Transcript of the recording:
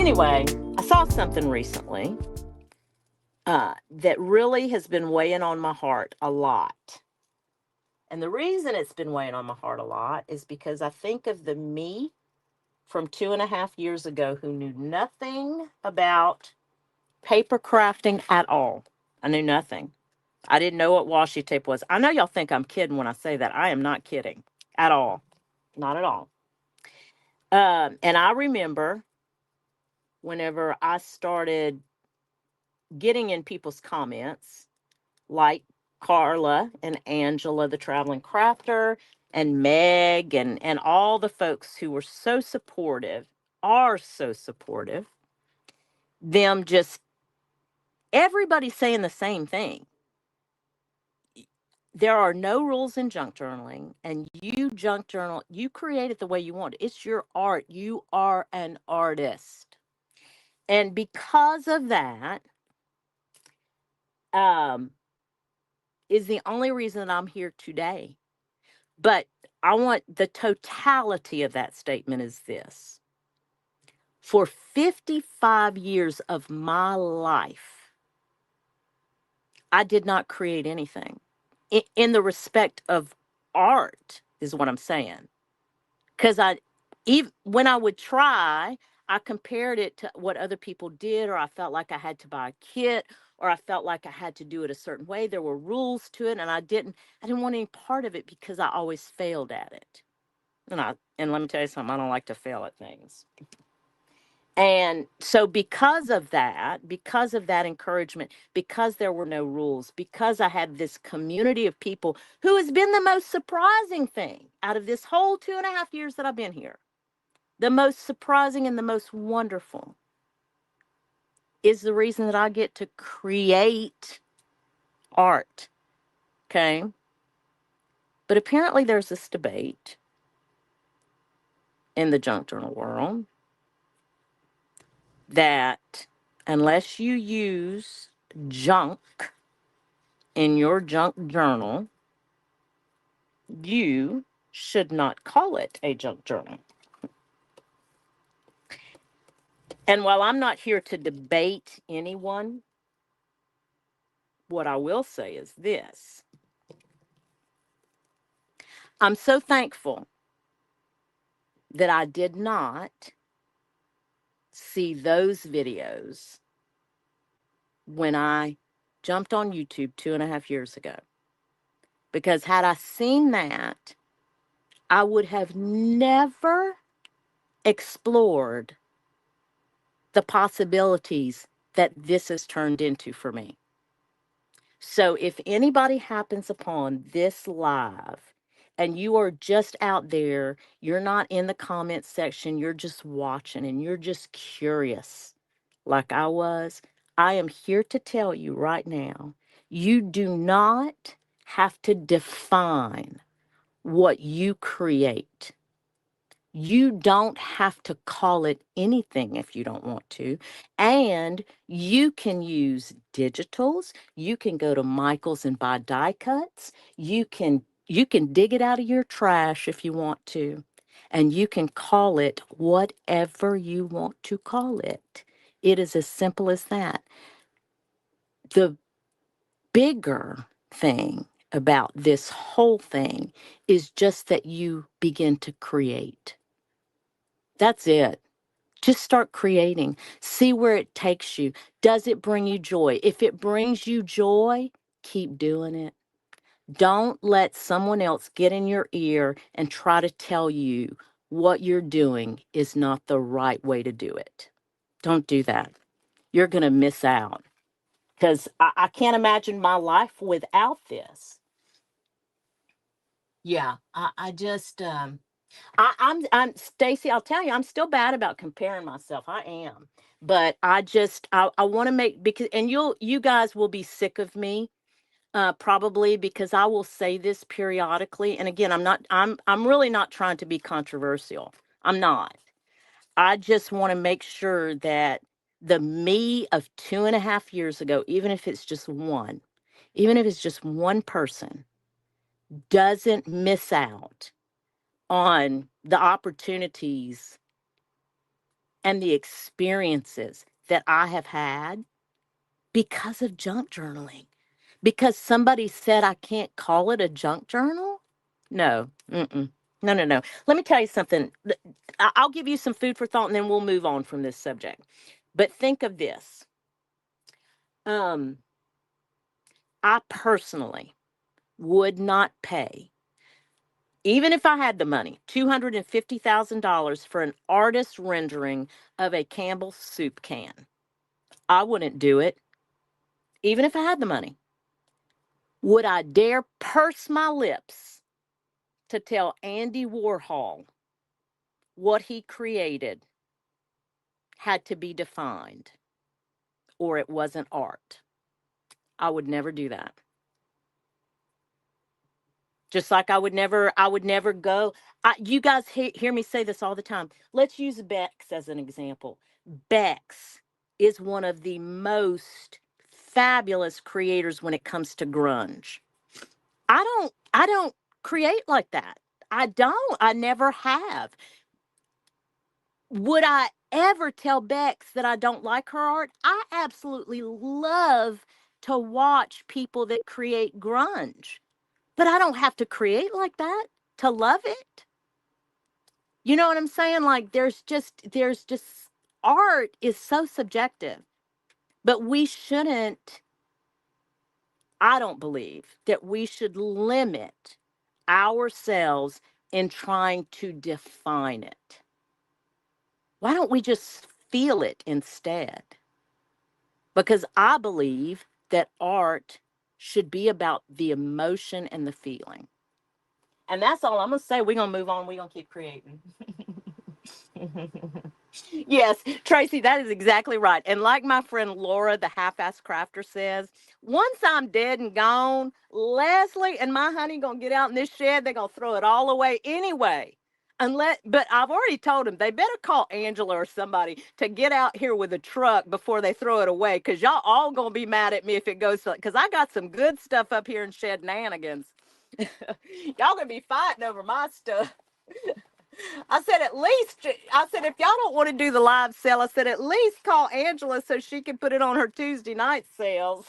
Anyway, I saw something recently that really has been weighing on my heart a lot. And the reason it's been weighing on my heart a lot is because I think of the me from 2.5 years ago who knew nothing about paper crafting at all. I knew nothing. I didn't know what washi tape was. I know y'all think I'm kidding when I say that. I am not kidding at all. Not at all. And I remember whenever I started getting in people's comments, like Karla and Angela, the traveling crafter, and Meg, and all the folks who were so supportive, are so supportive, them just everybody saying the same thing. There are no rules in junk journaling, and you junk journal, you create it the way you want. It's your art. You are an artist. And because of that, um, is the only reason I'm here today. But I want the totality of that statement is this. For 55 years of my life, I did not create anything in the respect of art, is what I'm saying. Because even when I would try, I compared it to what other people did, or I felt like I had to buy a kit, or I felt like I had to do it a certain way. There were rules to it, and I didn't want any part of it because I always failed at it. And let me tell you something, I don't like to fail at things. And so because of that encouragement, because there were no rules, because I had this community of people who has been the most surprising thing out of this whole 2.5 years that I've been here, the most surprising and the most wonderful is the reason that I get to create art. Okay. But apparently there's this debate in the junk journal world that unless you use junk in your junk journal, you should not call it a junk journal. And while I'm not here to debate anyone, what I will say is this. I'm so thankful that I did not see those videos when I jumped on YouTube 2.5 years ago. Because had I seen that, I would have never explored the possibilities that this has turned into for me. So if anybody happens upon this live and you are just out there, you're not in the comments section, you're just watching and you're just curious like I was, I am here to tell you right now, you do not have to define what you create. You don't have to call it anything if you don't want to. And you can use digitals. You can go to Michael's and buy die cuts. You can dig it out of your trash if you want to. And you can call it whatever you want to call it. It is as simple as that. The bigger thing about this whole thing is just that you begin to create. That's it. Just start creating. See where it takes you. Does it bring you joy? If it brings you joy, keep doing it. Don't let someone else get in your ear and try to tell you what you're doing is not the right way to do it. Don't do that. You're going to miss out because I can't imagine my life without this. Yeah, I just I'm Stacy. I'll tell you, I'm still bad about comparing myself. I am, but I want to make because and you guys will be sick of me, probably because I will say this periodically. And again, I'm really not trying to be controversial. I'm not. I just want to make sure that the me of 2.5 years ago, even if it's just one person, doesn't miss out on the opportunities and the experiences that I have had because of junk journaling. Because somebody said I can't call it a junk journal? No. Mm-mm. No, no, no. Let me tell you something. I'll give you some food for thought and then we'll move on from this subject. But think of this. Um, I personally would not pay, even if I had the money, $250,000 for an artist rendering of a Campbell's soup can. I wouldn't do it, even if I had the money. Would I dare purse my lips to tell Andy Warhol what he created had to be defined or it wasn't art? I would never do that. Just like I would never go. You guys hear me say this all the time. Let's use Bex as an example. Bex is one of the most fabulous creators when it comes to grunge. I don't create like that. I don't. I never have. Would I ever tell Bex that I don't like her art? I absolutely love to watch people that create grunge, but I don't have to create like that to love it. You know what I'm saying? Like there's just art is so subjective, but we shouldn't, I don't believe that we should limit ourselves in trying to define it. Why don't we just feel it instead? Because I believe that art should be about the emotion and the feeling. And that's all I'm going to say. We're going to move on. We're going to keep creating. Yes, Tracy, that is exactly right. And like my friend Laura, the half-ass crafter, says, once I'm dead and gone, Leslie and my honey gonna get out in this shed. They're gonna throw it all away anyway. But I've already told them they better call Angela or somebody to get out here with a truck before they throw it away. Cause y'all all gonna be mad at me if it goes. Cause I got some good stuff up here in Shed Nanigans. Y'all gonna be fighting over my stuff. I said, at least, I said, if y'all don't want to do the live sale, I said, at least call Angela so she can put it on her Tuesday night sales.